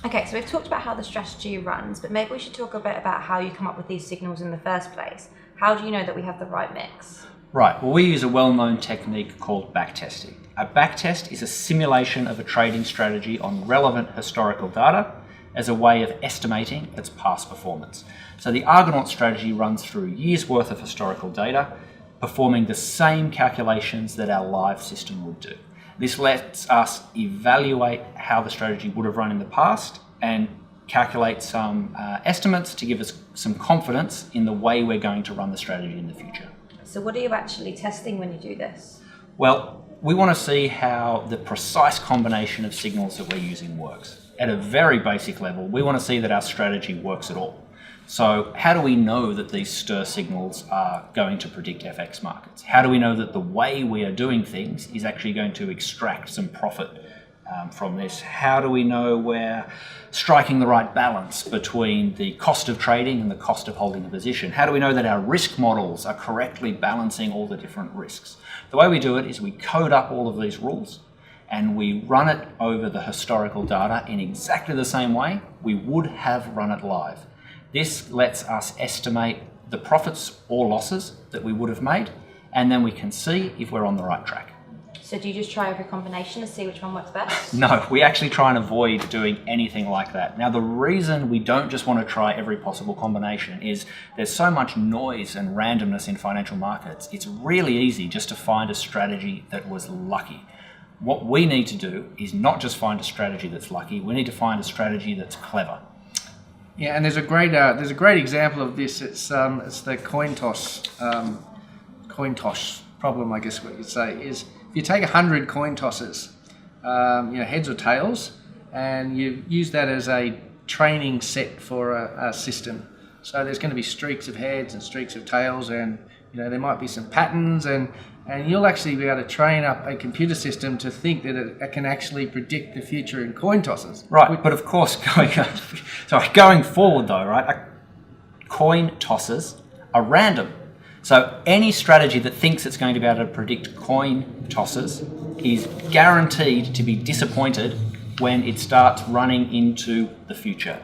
Okay, so we've talked about how the strategy runs, but maybe we should talk a bit about how you come up with these signals in the first place. How do you know that we have the right mix? Right, well, we use a well-known technique called backtesting. A backtest is a simulation of a trading strategy on relevant historical data as a way of estimating its past performance. So the Argonaut strategy runs through years' worth of historical data, performing the same calculations that our live system would do. This lets us evaluate how the strategy would have run in the past and calculate some estimates to give us some confidence in the way we're going to run the strategy in the future. So what are you actually testing when you do this? Well, we want to see how the precise combination of signals that we're using works. At a very basic level, we want to see that our strategy works at all. So how do we know that these stir signals are going to predict FX markets? How do we know that the way we are doing things is actually going to extract some profit from this? How do we know we're striking the right balance between the cost of trading and the cost of holding a position? How do we know that our risk models are correctly balancing all the different risks? The way we do it is we code up all of these rules and we run it over the historical data in exactly the same way we would have run it live. This lets us estimate the profits or losses that we would have made, and then we can see if we're on the right track. So do you just try every combination to see which one works best? No, we actually try and avoid doing anything like that. Now, the reason we don't just want to try every possible combination is there's so much noise and randomness in financial markets. It's really easy just to find a strategy that was lucky. What we need to do is not just find a strategy that's lucky, we need to find a strategy that's clever. Yeah, and there's a great example of this. It's the coin toss problem, I guess what you'd say is if you take 100 coin tosses, heads or tails, and you use that as a training set for a system. So there's going to be streaks of heads and streaks of tails, and there might be some patterns, and you'll actually be able to train up a computer system to think that it can actually predict the future in coin tosses. Right, but of course, going forward though, right, coin tosses are random. So any strategy that thinks it's going to be able to predict coin tosses is guaranteed to be disappointed when it starts running into the future.